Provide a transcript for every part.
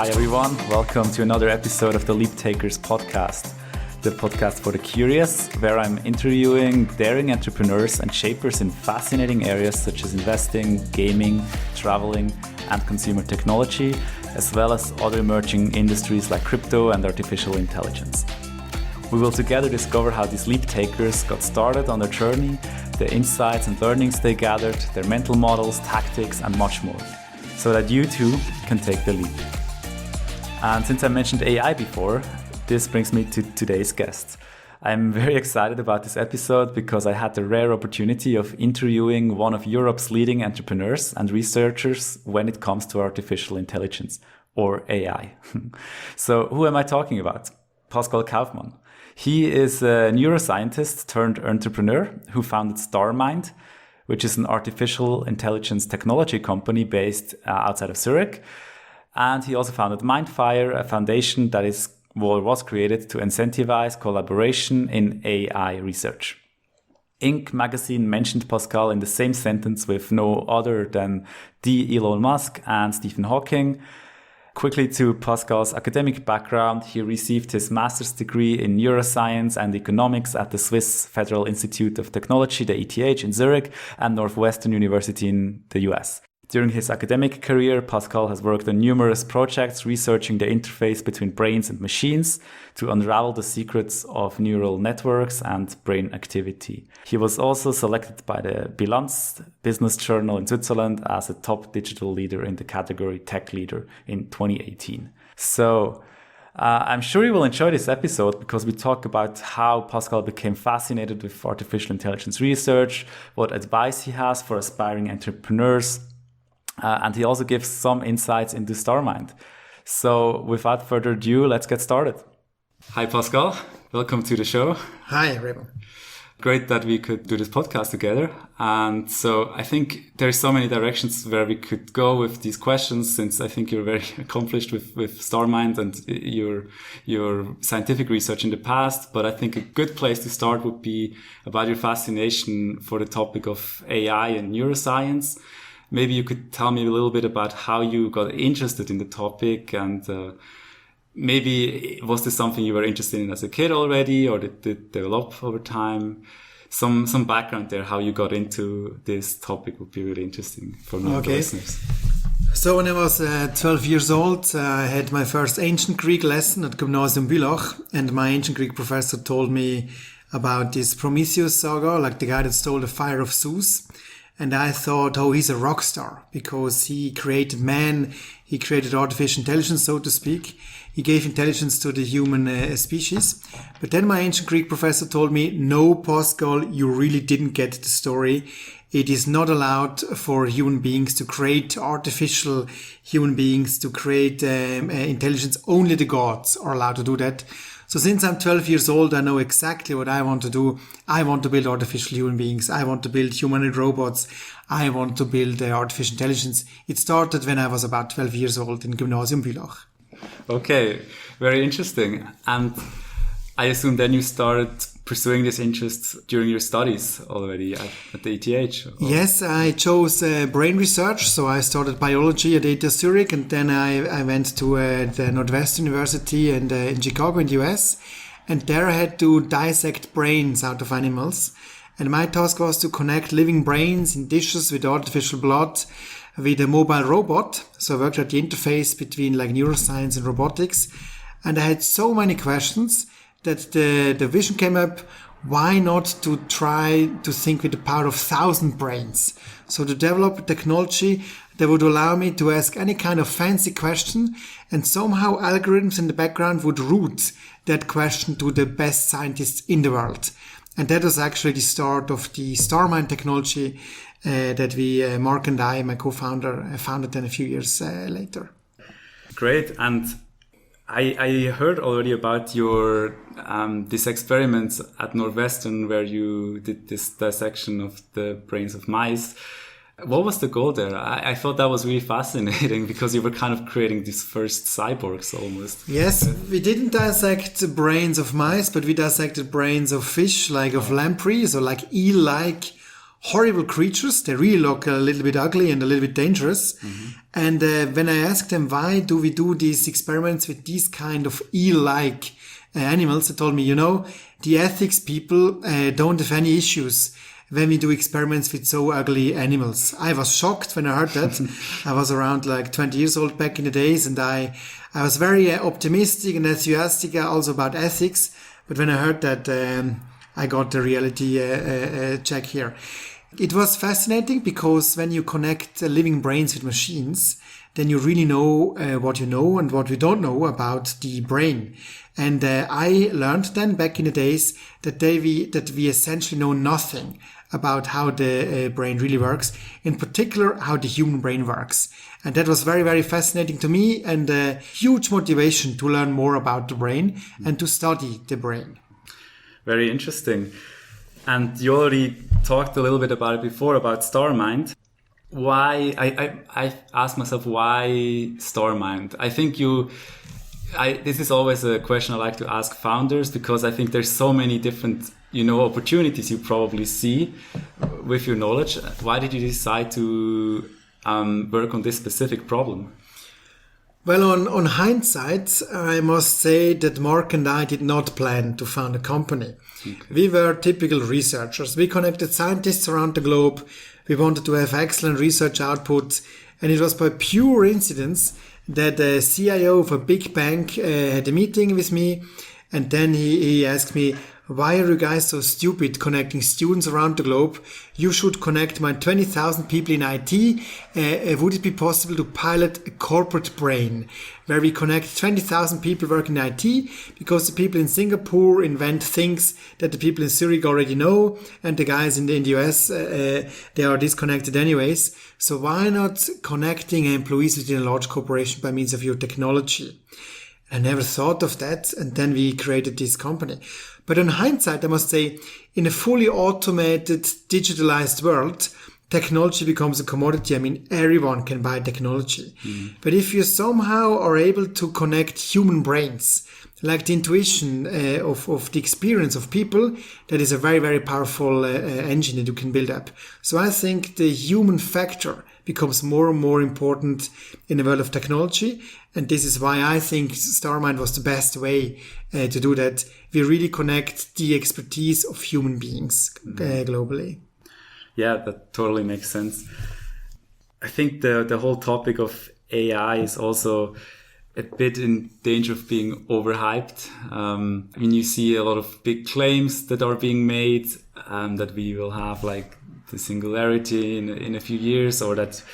Hi everyone, welcome to another episode of the Leaptakers podcast, the podcast for the curious, where I'm interviewing daring entrepreneurs and shapers in fascinating areas such as investing, gaming, traveling, and consumer technology, as well as other emerging industries like crypto and artificial intelligence. We will together discover how these leap takers got started on their journey, the insights and learnings they gathered, their mental models, tactics, and much more, so that you too can take the leap. And since I mentioned AI before, this brings me to today's guest. I'm very excited about this episode because I had the rare opportunity of interviewing one of Europe's leading entrepreneurs and researchers when it comes to artificial intelligence, or AI. So who am I talking about? Pascal Kaufmann. He is a neuroscientist-turned-entrepreneur who founded Starmind, which is an artificial intelligence technology company based outside of Zurich. And he also founded Mindfire, a foundation that was created to incentivize collaboration in AI research. Inc. magazine mentioned Pascal in the same sentence with no other than the Elon Musk and Stephen Hawking. Quickly to Pascal's academic background, he received his master's degree in neuroscience and economics at the Swiss Federal Institute of Technology, the ETH, in Zurich, and Northwestern University in the US. During his academic career, Pascal has worked on numerous projects researching the interface between brains and machines to unravel the secrets of neural networks and brain activity. He was also selected by the Bilanz business journal in Switzerland as a top digital leader in the category Tech Leader in 2018. So I'm sure you will enjoy this episode because we talk about how Pascal became fascinated with artificial intelligence research, what advice he has for aspiring entrepreneurs, and he also gives some insights into Starmind. So without further ado, let's get started. Hi, Pascal. Welcome to the show. Hi, Remo. Great that we could do this podcast together. And so I think there's so many directions where we could go with these questions, since I think you're very accomplished with Starmind and your scientific research in the past. But I think a good place to start would be about your fascination for the topic of AI and neuroscience. Maybe you could tell me a little bit about how you got interested in the topic, and maybe was this something you were interested in as a kid already, or did it develop over time? Some background there, how you got into this topic would be really interesting for me and the listeners. So when I was 12 years old, I had my first ancient Greek lesson at Gymnasium Bülach, and my ancient Greek professor told me about this Prometheus saga, like the guy that stole the fire of Zeus. And I thought, oh, he's a rock star because he created man, he created artificial intelligence, so to speak. He gave intelligence to the human species. But then my ancient Greek professor told me, no, Pascal, you really didn't get the story. It is not allowed for human beings to create artificial human beings, to create intelligence. Only the gods are allowed to do that. So since I'm 12 years old, I know exactly what I want to do. I want to build artificial human beings. I want to build humanoid robots. I want to build artificial intelligence. It started when I was about 12 years old in Gymnasium Bülach. Okay, very interesting. And I assume then you started pursuing this interest during your studies already at the ETH? Or? Yes, I chose brain research. So I started biology at ETH Zurich, and then I went to the Northwestern University and in Chicago in the US. And there I had to dissect brains out of animals. And my task was to connect living brains in dishes with artificial blood with a mobile robot. So I worked at the interface between like neuroscience and robotics. And I had so many questions that the vision came up, why not to try to think with the power of 1,000 brains? So to develop a technology that would allow me to ask any kind of fancy question, and somehow algorithms in the background would route that question to the best scientists in the world. And that was actually the start of the Starmind technology that we, Mark and I, my co-founder, founded then a few years later. Great. And I heard already about your this experiments at Northwestern where you did this dissection of the brains of mice. What was the goal there? I thought that was really fascinating because you were kind of creating these first cyborgs almost. Yes, we didn't dissect the brains of mice, but we dissected brains of fish, like of lampreys or like eel-like horrible creatures. They really look a little bit ugly and a little bit dangerous. And when I asked them, why do we do these experiments with these kind of eel-like animals, they told me, the ethics people don't have any issues when we do experiments with so ugly animals. I was shocked when I heard that. I was around like 20 years old back in the days, and I was very optimistic and enthusiastic also about ethics. But when I heard that, I got the reality check here. It was fascinating because when you connect living brains with machines, then you really know what you know and what we don't know about the brain. And I learned then back in the days that we essentially know nothing about how the brain really works, in particular how the human brain works. And that was very, very fascinating to me, and a huge motivation to learn more about the brain and to study the brain. Very interesting. And you already talked a little bit about it before, about Starmind. Why, I asked myself, why Starmind? I think this is always a question I like to ask founders, because I think there's so many different, opportunities you probably see with your knowledge. Why did you decide to work on this specific problem? Well, on hindsight, I must say that Mark and I did not plan to found a company. Okay. We were typical researchers. We connected scientists around the globe. We wanted to have excellent research output. And it was by pure incidence that the CIO of a big bank had a meeting with me. And then he asked me, why are you guys so stupid connecting students around the globe? You should connect my 20,000 people in IT. Would it be possible to pilot a corporate brain where we connect 20,000 people working in IT, because the people in Singapore invent things that the people in Zurich already know, and the guys in the US, they are disconnected anyways. So why not connecting employees within a large corporation by means of your technology? I never thought of that, and then we created this company. But in hindsight, I must say, in a fully automated, digitalized world, technology becomes a commodity. I mean, everyone can buy technology. But if you somehow are able to connect human brains, like the intuition of the experience of people, that is a very, very powerful engine that you can build up. So I think the human factor becomes more and more important in the world of technology. And this is why I think Starmind was the best way to do that. We really connect the expertise of human beings globally. Yeah, that totally makes sense. I think the whole topic of AI is also a bit in danger of being overhyped. When you see a lot of big claims that are being made, that we will have like the singularity in a few years, or that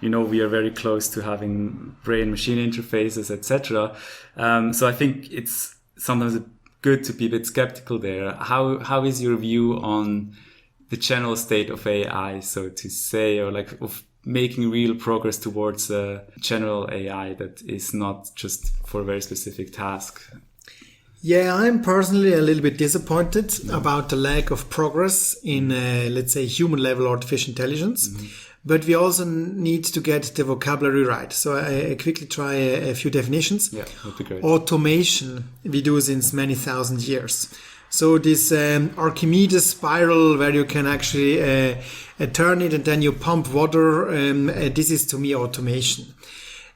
we are very close to having brain-machine interfaces, etc. So I think it's sometimes good to be a bit skeptical there. How is your view on the general state of AI, so to say, or like of making real progress towards a general AI that is not just for a very specific task? Yeah, I'm personally a little bit disappointed about the lack of progress in, let's say, human-level artificial intelligence. But we also need to get the vocabulary right. So I quickly try a few definitions. Yeah, that'd be great. Automation, we do since many thousand years. So this Archimedes spiral where you can actually turn it and then you pump water, this is to me automation.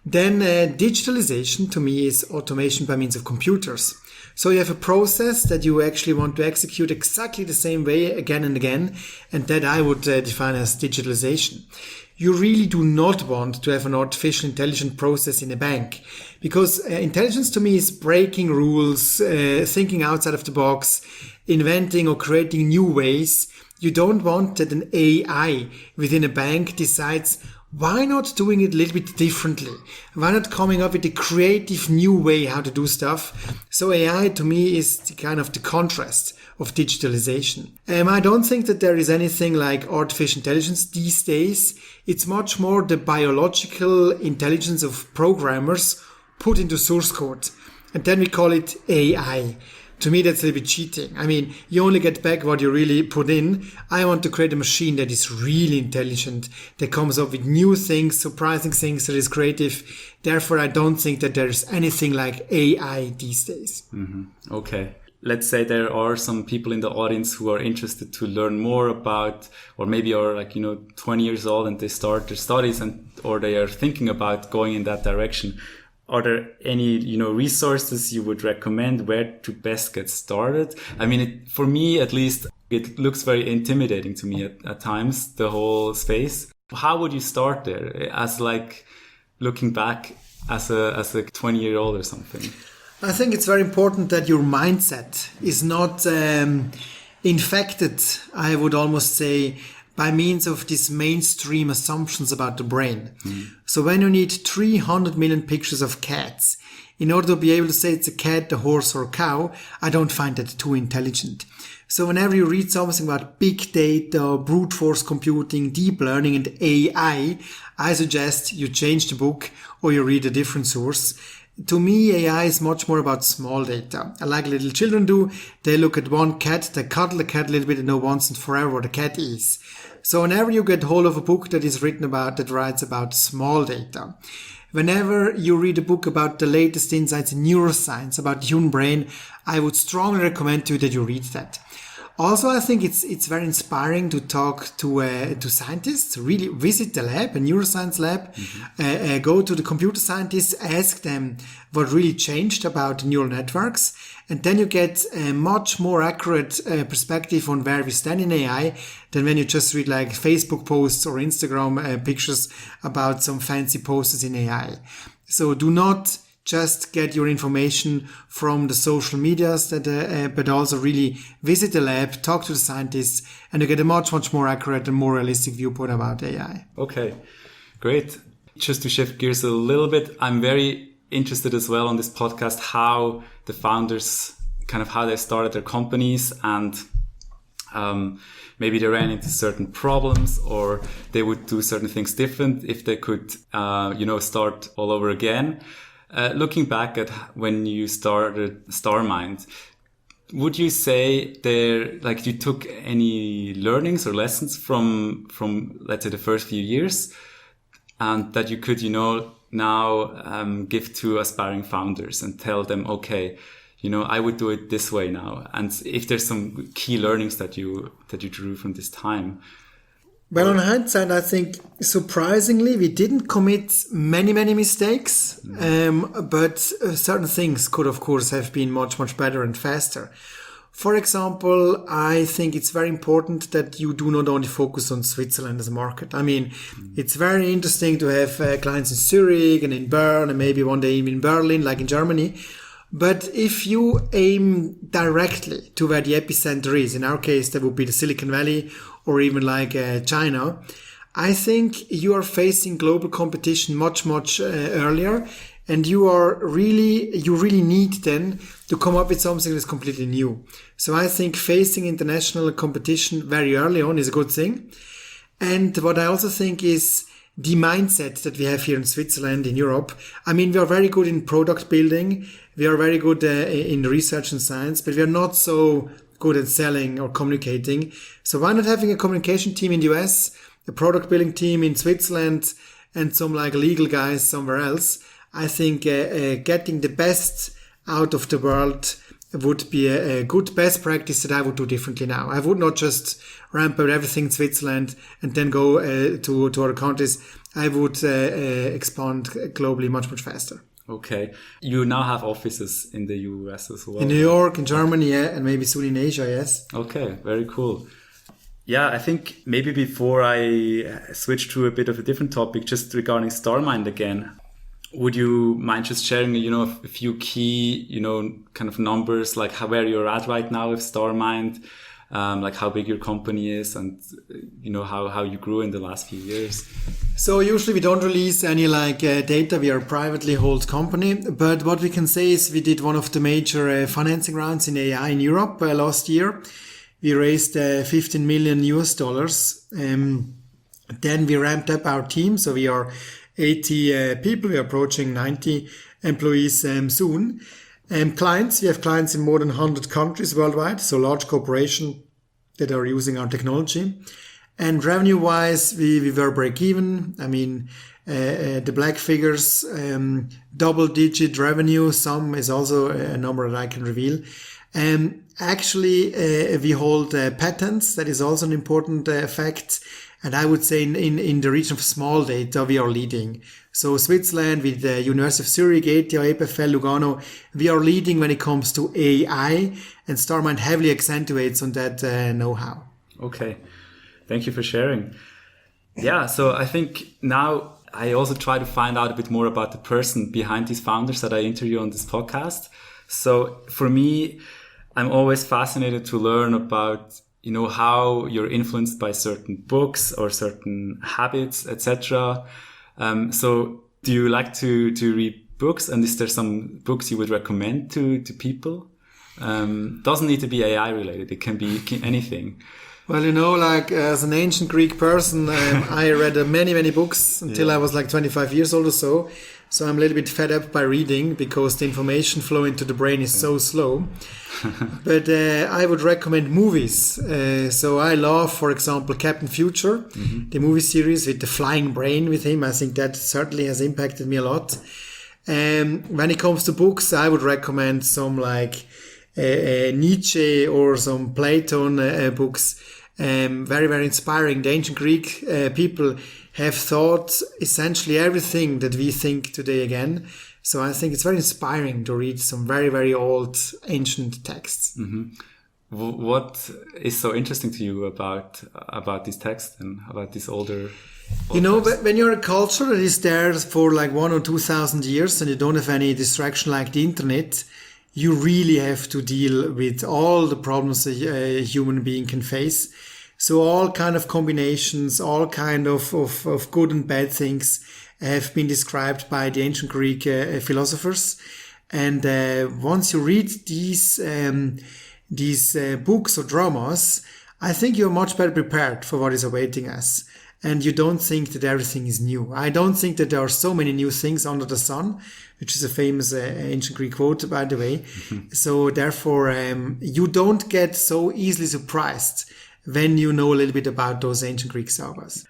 Then digitalization to me is automation by means of computers. So you have a process that you actually want to execute exactly the same way again and again, and that I would define as digitalization. You really do not want to have an artificial intelligence process in a bank, because intelligence to me is breaking rules, thinking outside of the box, inventing or creating new ways. You don't want that an AI within a bank decides, why not doing it a little bit differently? Why not coming up with a creative new way how to do stuff? So AI to me is the kind of the contrast of digitalization. I don't think that there is anything like artificial intelligence these days. It's much more the biological intelligence of programmers put into source code. And then we call it AI. To me, that's a little bit cheating. I mean, you only get back what you really put in. I want to create a machine that is really intelligent, that comes up with new things, surprising things, that is creative. Therefore, I don't think that there's anything like AI these days. Okay. let's say there are some people in the audience who are interested to learn more about, or maybe are like, 20 years old and they start their studies or they are thinking about going in that direction. Are there any, resources you would recommend where to best get started? I mean, for me, at least, it looks very intimidating to me at times, the whole space. How would you start there as like looking back as a 20-year-old or something? I think it's very important that your mindset is not infected, I would almost say, by means of these mainstream assumptions about the brain. So when you need 300 million pictures of cats, in order to be able to say it's a cat, a horse or a cow, I don't find that too intelligent. So whenever you read something about big data, brute force computing, deep learning and AI, I suggest you change the book or you read a different source. To me, AI is much more about small data. Like little children do, they look at one cat, they cuddle the cat a little bit and know once and forever what a cat is. So whenever you get hold of a book that is that writes about small data, whenever you read a book about the latest insights in neuroscience, about the human brain, I would strongly recommend to you that you read that. Also, I think it's very inspiring to talk to scientists, really visit the lab, a neuroscience lab, go to the computer scientists, ask them what really changed about neural networks. And then you get a much more accurate perspective on where we stand in AI than when you just read like Facebook posts or Instagram pictures about some fancy posters in AI. So do not just get your information from the social medias, but also really visit the lab, talk to the scientists, and you get a much, much more accurate and more realistic viewpoint about AI. Okay, great. Just to shift gears a little bit, I'm very interested as well on this podcast how the founders, kind of how they started their companies and maybe they ran into certain problems or they would do certain things different if they could, start all over again. Looking back at when you started Starmind, would you say you took any learnings or lessons from let's say the first few years, and that you could now give to aspiring founders and tell them, okay, I would do it this way now, and if there's some key learnings that you drew from this time? Well, on hindsight, I think surprisingly, we didn't commit many mistakes, but certain things could, of course, have been much, much better and faster. For example, I think it's very important that you do not only focus on Switzerland as a market. I mean, it's very interesting to have clients in Zurich and in Bern and maybe one day even in Berlin, like in Germany. But if you aim directly to where the epicenter is, in our case, that would be the Silicon Valley or even like China, I think you are facing global competition much earlier. And you really need then to come up with something that's completely new. So I think facing international competition very early on is a good thing. And what I also think is the mindset that we have here in Switzerland, in Europe. I mean, we are very good in product building. We are very good in research and science, but we are not so good at selling or communicating. So why not having a communication team in the US, a product building team in Switzerland, and some like legal guys somewhere else? I think getting the best out of the world would be a good best practice that I would do differently now. I would not just ramp up everything in Switzerland and then go to other countries. I would expand globally much faster. Okay. You now have offices in the US as well. In New York, in Germany, yeah, and maybe soon in Asia, yes. Okay, very cool. Yeah, I think maybe before I switch to a bit of a different topic, just regarding Starmind again, would you mind just sharing, a few key, kind of numbers, like where you're at right now with Starmind, like how big your company is and, how you grew in the last few years? So usually we don't release any data. We are a privately held company. But what we can say is we did one of the major financing rounds in AI in Europe last year. We raised $15 million US. Then we ramped up our team. So we are 80 people. We are approaching 90 employees soon. Clients, we have clients in more than 100 countries worldwide. So large corporations that are using our technology. And revenue-wise, we were break-even. I mean, the black figures, double-digit revenue. Some is also a number that I can reveal. Actually, we hold patents. That is also an important fact. And I would say in the region of small data, we are leading. So Switzerland with the University of Zurich, ETH, EPFL, Lugano, we are leading when it comes to AI, and Starmind heavily accentuates on that know-how. Okay. Thank you for sharing. Yeah, so I think now I also try to find out a bit more about the person behind these founders that I interview on this podcast. So for me, I'm always fascinated to learn about, how you're influenced by certain books or certain habits, etc. So do you like to read books? And is there some books you would recommend to people? Doesn't need to be AI related. It can be anything. Well, as an ancient Greek person, I read many books until I was like 25 years old or so. So I'm a little bit fed up by reading because the information flow into the brain is so slow. But I would recommend movies. So I love, for example, Captain Future, the movie series with the flying brain with him. I think that certainly has impacted me a lot. When it comes to books, I would recommend some like Nietzsche or some Platon books. Very inspiring. The ancient Greek people have thought essentially everything that we think today again. So I think it's very inspiring to read some very old ancient texts. Mm-hmm. What is so interesting to you about these texts and about these older but when you're a culture that is there for like 1,000 or 2,000 years and you don't have any distraction like the internet, you really have to deal with all the problems a human being can face. So all kind of combinations, all kind of good and bad things have been described by the ancient Greek philosophers. And once you read these books or dramas, I think you're much better prepared for what is awaiting us. And you don't think that everything is new. I don't think that there are so many new things under the sun, which is a famous ancient Greek quote, by the way. Mm-hmm. So therefore, you don't get so easily surprised when you know a little bit about those ancient Greek sagas.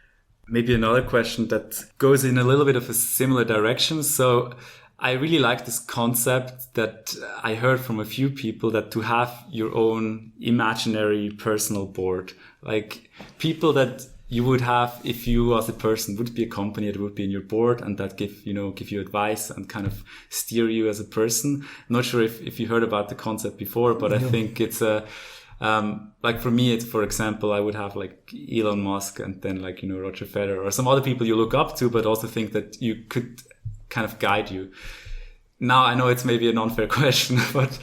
Maybe another question that goes in a little bit of a similar direction. So I really like this concept that I heard from a few people, that to have your own imaginary personal board, like people that you would have if you as a person would be a company that would be in your board and that give you advice and kind of steer you as a person. I'm not sure if you heard about the concept before, but I think it's like for me, it's, for example, I would have like Elon Musk and then like, Roger Federer or some other people you look up to, but also think that you could kind of guide you. Now, I know it's maybe an unfair question, but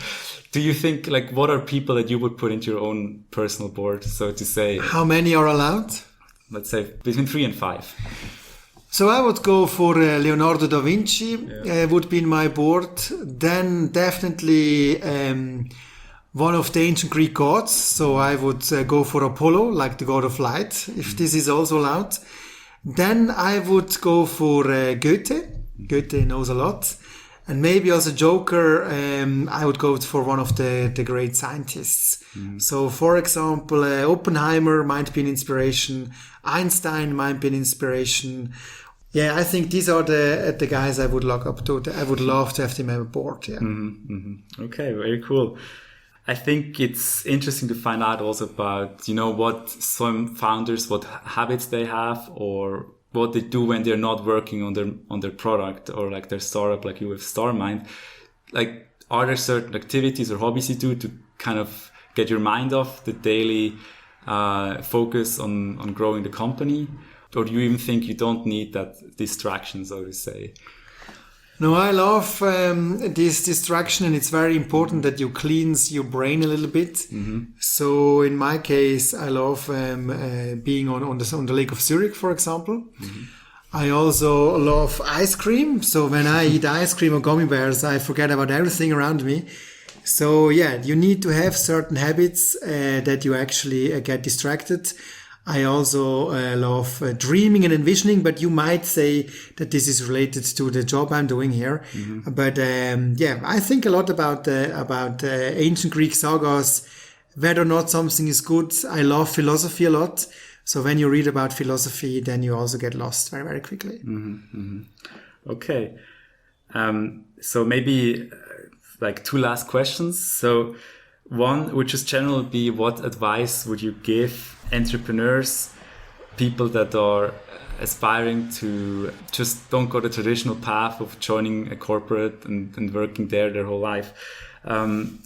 do you think, like, what are people that you would put into your own personal board, so to say? How many are allowed? Let's say between 3 and 5. So I would go for Leonardo da Vinci, would be in my board. Then definitely one of the ancient Greek gods. So I would go for Apollo, like the god of light, if this is also allowed. Then I would go for Goethe. Goethe knows a lot. And maybe as a joker, I would go for one of the great scientists. Mm. So, for example, Oppenheimer might be an inspiration. Einstein might be an inspiration. Yeah, I think these are the guys I would look up to. I would love to have them on board. Yeah. Mm-hmm, mm-hmm. Okay, very cool. I think it's interesting to find out also about, what some founders, what habits they have, or what they do when they're not working on their product or like their startup, like you with Starmind. Like, are there certain activities or hobbies you do to kind of get your mind off the daily focus on growing the company? Or do you even think you don't need that distraction, so to say? No, I love this distraction, and it's very important that you cleanse your brain a little bit. Mm-hmm. So in my case, I love being on the Lake of Zurich, for example. Mm-hmm. I also love ice cream. So when I eat ice cream or gummy bears, I forget about everything around me. So yeah, you need to have certain habits that you actually get distracted. I also love dreaming and envisioning, but you might say that this is related to the job I'm doing here. Mm-hmm. But I think a lot about ancient Greek sagas, whether or not something is good. I love philosophy a lot. So when you read about philosophy, then you also get lost very, very quickly. Mm-hmm. Mm-hmm. Okay. So maybe like 2 last questions. So One would just generally be, what advice would you give entrepreneurs, people that are aspiring to just don't go the traditional path of joining a corporate and working there their whole life?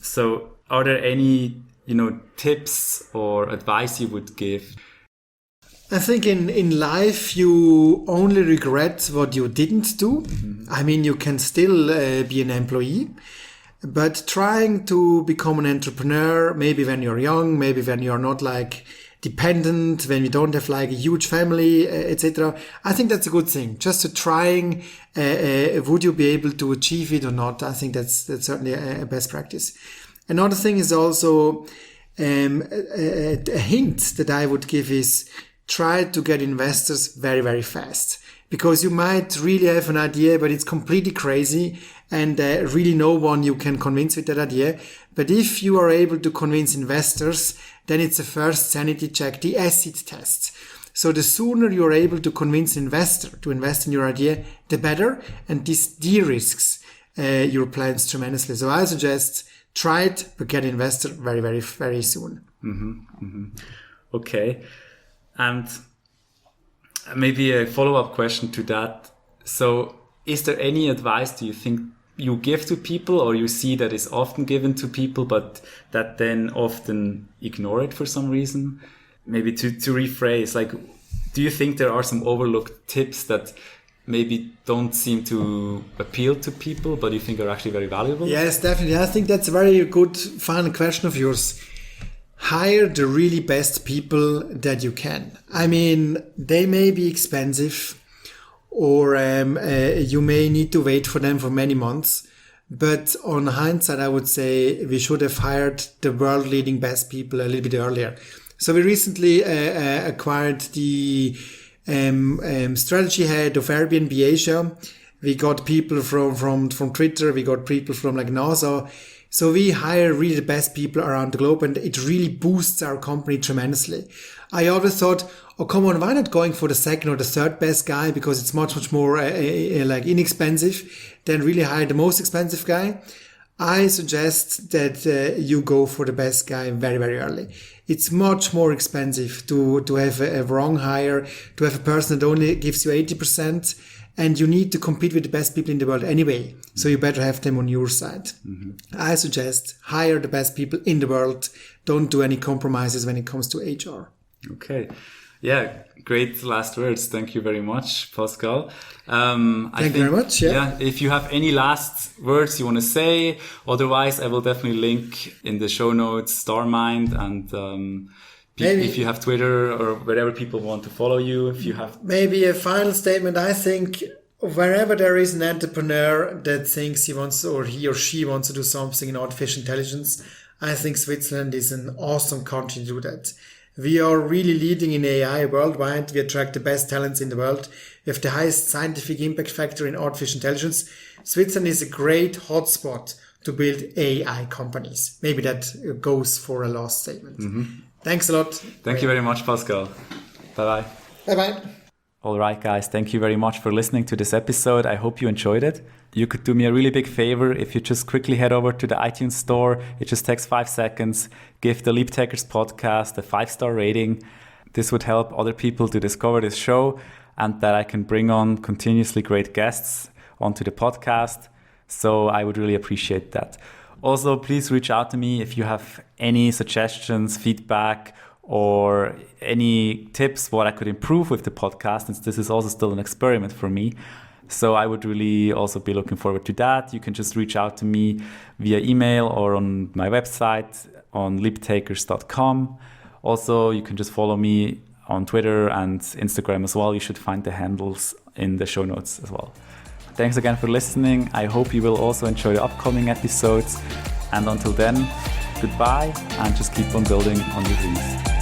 So are there any, tips or advice you would give? I think in life you only regret what you didn't do. I mean, you can still be an employee, but trying to become an entrepreneur, maybe when you're young, maybe when you're not like dependent, when you don't have like a huge family, etc. I think that's a good thing. Just to trying, would you be able to achieve it or not? I think that's certainly a best practice. Another thing is also a hint that I would give is try to get investors very, very fast, because you might really have an idea, but it's completely crazy and really no one you can convince with that idea. But if you are able to convince investors, then it's a first sanity check, the acid test. So the sooner you're able to convince an investor to invest in your idea, the better. And this de-risks your plans tremendously. So I suggest try it, but get an investor very, very, very soon. Okay. And maybe a follow-up question to that. So is there any advice do you think you give to people, or you see that is often given to people, but that then often ignore it for some reason? Maybe to rephrase, like, do you think there are some overlooked tips that maybe don't seem to appeal to people, but you think are actually very valuable? Yes, definitely. I think that's a very good final question of yours. Hire the really best people that you can. I mean, they may be expensive, or you may need to wait for them for many months. But on hindsight, I would say we should have hired the world-leading best people a little bit earlier. So we recently acquired the strategy head of Airbnb Asia. We got people from Twitter. We got people from like NASA. So we hire really the best people around the globe, and it really boosts our company tremendously. I always thought, oh, come on, why not going for the second or the third best guy? Because it's much more like inexpensive than really hire the most expensive guy. I suggest that you go for the best guy very, very early. It's much more expensive to have a wrong hire, to have a person that only gives you 80%. And you need to compete with the best people in the world anyway. So you better have them on your side. I suggest hire the best people in the world. Don't do any compromises when it comes to HR. Okay. Yeah, great last words. Thank you very much, Pascal. Thank you very much. Yeah, if you have any last words you want to say, otherwise I will definitely link in the show notes Starmind, and if you have Twitter or wherever people want to follow you, if you have... Maybe a final statement. I think wherever there is an entrepreneur that thinks he wants, or he or she wants to do something in artificial intelligence, I think Switzerland is an awesome country to do that. We are really leading in AI worldwide. We attract the best talents in the world. We have the highest scientific impact factor in artificial intelligence. Switzerland is a great hotspot to build AI companies. Maybe that goes for a last statement. Thanks a lot. Thank you very much, Pascal. Bye-bye. Bye-bye. All right, guys. Thank you very much for listening to this episode. I hope you enjoyed it. You could do me a really big favor if you just quickly head over to the iTunes store. It just takes 5 seconds. Give the Leaptakers podcast a 5-star rating. This would help other people to discover this show, and that I can bring on continuously great guests onto the podcast. So I would really appreciate that. Also, please reach out to me if you have any suggestions, feedback, or any tips what I could improve with the podcast, since this is also still an experiment for me. So I would really also be looking forward to that. You can just reach out to me via email or on my website on leaptakers.com. Also, you can just follow me on Twitter and Instagram as well. You should find the handles in the show notes as well. Thanks again for listening. I hope you will also enjoy the upcoming episodes. And until then, goodbye, and just keep on building on your dreams.